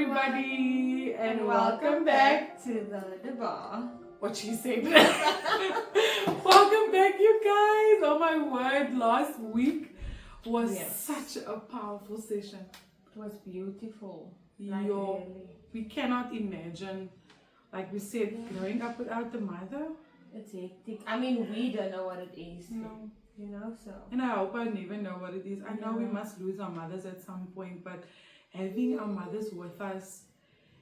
everybody, and welcome back to the bar. What she said. Welcome back, you guys. Oh my word, last week was such a powerful session. It was beautiful. We cannot imagine, like we said, growing up without the mother. It's hectic. I mean, we don't know what it is. No. You know, so. And I hope I never know what it is. I know we must lose our mothers at some point, but having our mothers with us,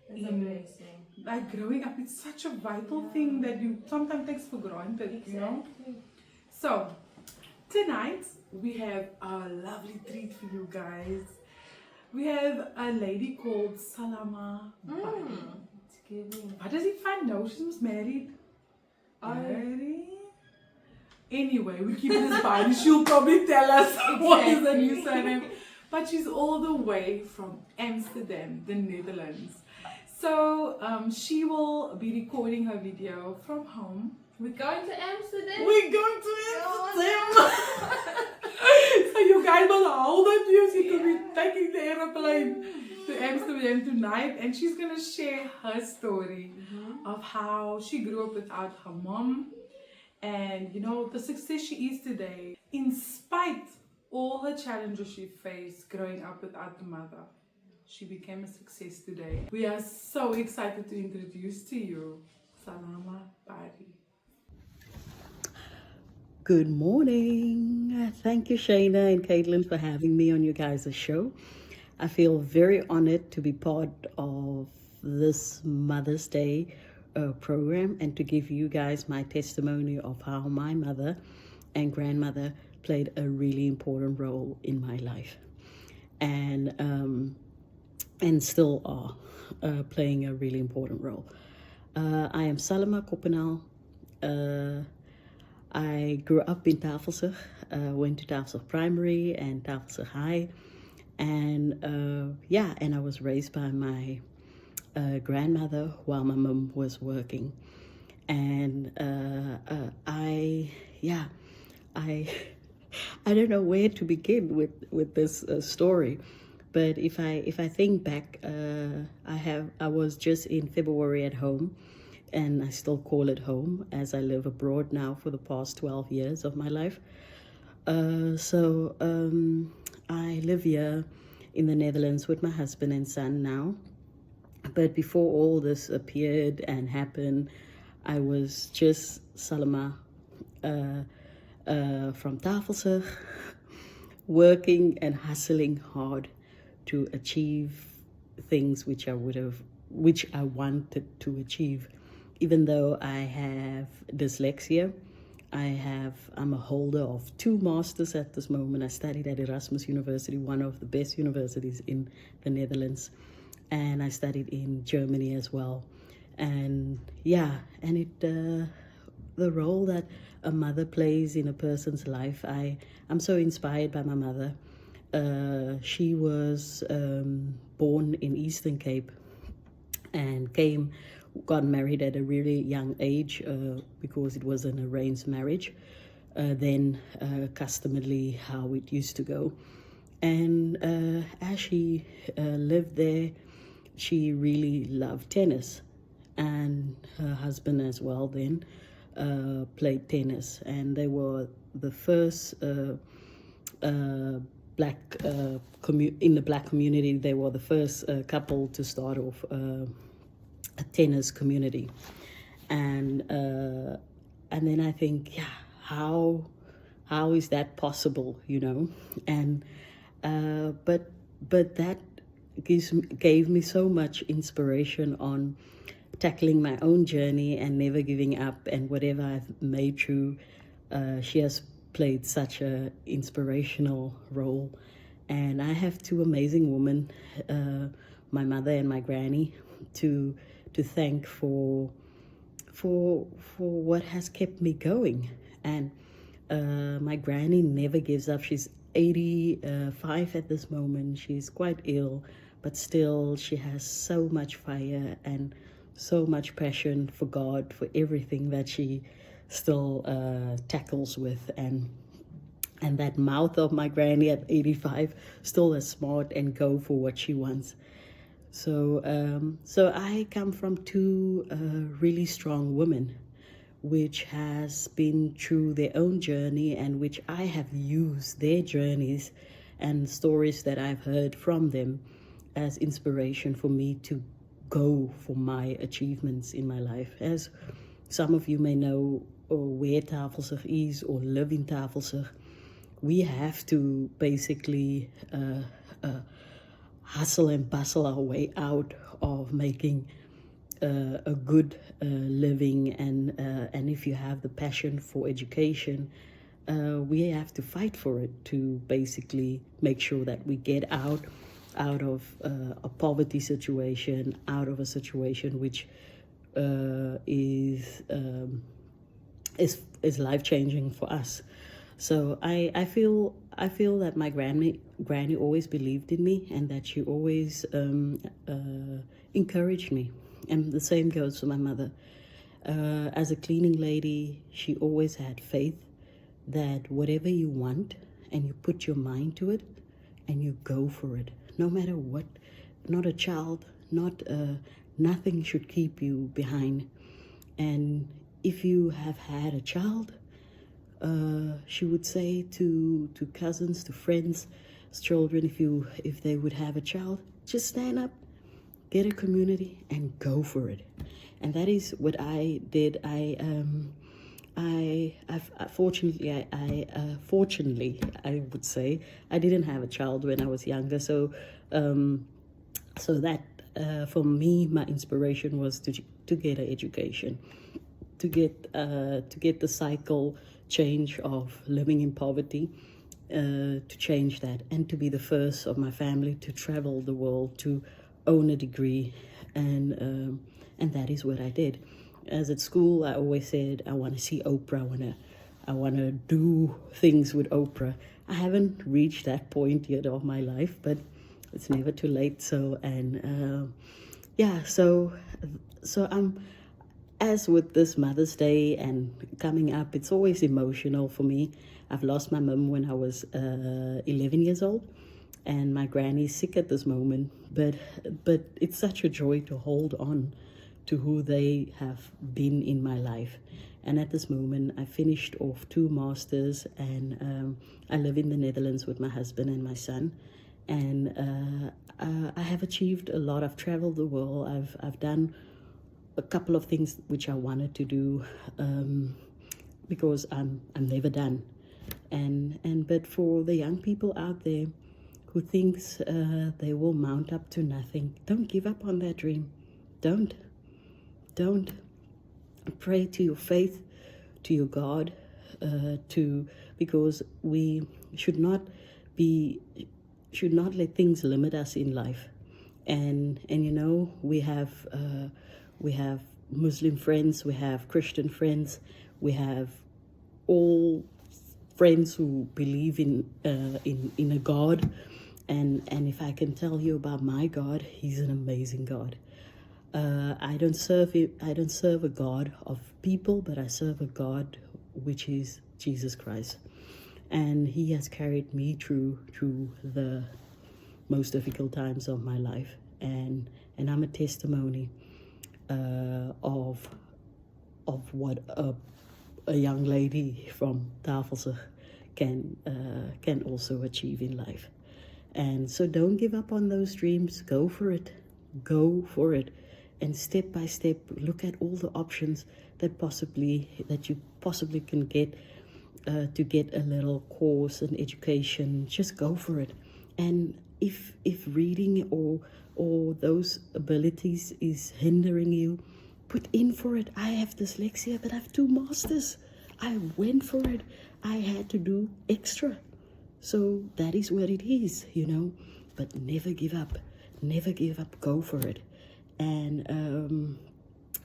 It's a blessing. Like growing up, it's such a vital thing that you sometimes take for granted, you know? So, tonight we have a lovely treat for you guys. We have a lady called Salama. It's giving. What does he find now? She was married. Married? Anyway, we keep this by. She'll probably tell us what is the new surname. But she's all the way from Amsterdam, the Netherlands. So she will be recording her video from home. We're going to Amsterdam? We're going to Amsterdam! So you guys will hold on to you. She could be taking the aeroplane to Amsterdam tonight. And she's going to share her story of how she grew up without her mom. And you know, the success she is today, in spite all her challenges she faced growing up without the mother, she became a success today. We are so excited to introduce to you Salama Bari. Good morning. Thank you, Shayna and Caitlin, for having me on your guys' show. I feel very honored to be part of this Mother's Day program and to give you guys my testimony of how my mother and grandmother played a really important role in my life, and still are playing a really important role. I am Salama Koppenau. I grew up in Tafelsig, went to Tafelsig Primary and Tafelsig High, and I was raised by my grandmother while my mom was working. And I don't know where to begin with this story, but if I think back, I was just in February at home, and I still call it home as I live abroad now for the past 12 years of my life. So I live here in the Netherlands with my husband and son now. But before all this appeared and happened, I was just Salama from Tafelsig, working and hustling hard to achieve things which I wanted to achieve. Even though I have dyslexia, I'm a holder of 2 masters at this moment. I studied at Erasmus University, one of the best universities in the Netherlands. And I studied in Germany as well. And the role that a mother plays in a person's life, I'm so inspired by my mother. She was born in Eastern Cape and got married at a really young age because it was an arranged marriage, then customarily how it used to go. And as she lived there, she really loved tennis, and her husband as well then played tennis, and they were the first black in the black community. They were the first couple to start off a tennis community, and then I think, how is that possible, you know? And but that gave me so much inspiration on tackling my own journey and never giving up, and whatever I've made through, she has played such a inspirational role. And I have 2 amazing women, my mother and my granny, to thank for what has kept me going. And my granny never gives up. She's 85 at this moment. She's quite ill, but still she has so much fire and so much passion for God, for everything that she still tackles with. And that mouth of my granny at 85, still as smart and go for what she wants. So I come from two really strong women, which has been through their own journey, and which I have used their journeys and stories that I've heard from them as inspiration for me to go for my achievements in my life. As some of you may know, where Tafelsig is or live in Tafelsig, we have to basically hustle and bustle our way out of making a good living, and if you have the passion for education, we have to fight for it to basically make sure that we get out of a poverty situation, out of a situation which is life changing for us. So I feel that my granny always believed in me, and that she always encouraged me. And the same goes for my mother. As a cleaning lady, she always had faith that whatever you want and you put your mind to it and you go for it, no matter what. Not a child, nothing should keep you behind. And if you have had a child, she would say to cousins, to friends, children, if they would have a child, just stand up, get a community, and go for it. And that is what I did. Fortunately, I would say, I didn't have a child when I was younger. So that for me, my inspiration was to get an education, to get the cycle change of living in poverty, to change that, and to be the first of my family to travel the world, to own a degree, and that is what I did. As at school, I always said I want to see Oprah. I want to do things with Oprah. I haven't reached that point yet of my life, but it's never too late. So I'm. As with this Mother's Day and coming up, it's always emotional for me. I've lost my mum when I was 11 years old, and my granny's sick at this moment. But it's such a joy to hold on to who they have been in my life. And at this moment, I finished off 2 masters, and I live in the Netherlands with my husband and my son. And I have achieved a lot. I've traveled the world. I've done a couple of things which I wanted to do, because I'm never done. But for the young people out there who thinks they will mount up to nothing, don't give up on that dream. Don't. Pray to your faith, to your God, because we should not let things limit us in life. And you know, we have Muslim friends, we have Christian friends, we have all friends who believe in a God, and if I can tell you about my God, He's an amazing God. I don't serve a God of people, but I serve a God which is Jesus Christ, and He has carried me through the most difficult times of my life, and I'm a testimony of what a young lady from Tafelsig can also achieve in life. And so don't give up on those dreams. Go for it, and step by step look at all the options that you possibly can get to get a little course and education. Just go for it. And if reading or those abilities is hindering you, put in for it. I have dyslexia, but I have 2 masters. I went for it. I had to do extra. So that is what it is, you know. But never give up. Never give up. Go for it. And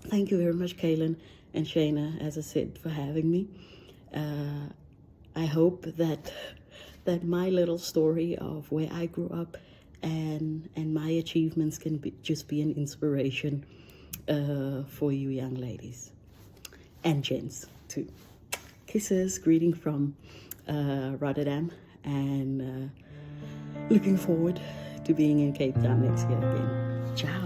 thank you very much, Kaylin and Shayna, as I said, for having me. I hope that my little story of where I grew up and my achievements can just be an inspiration for you young ladies and gents too. Kisses, greeting from Rotterdam, and looking forward to being in Cape Town next year again. Ciao.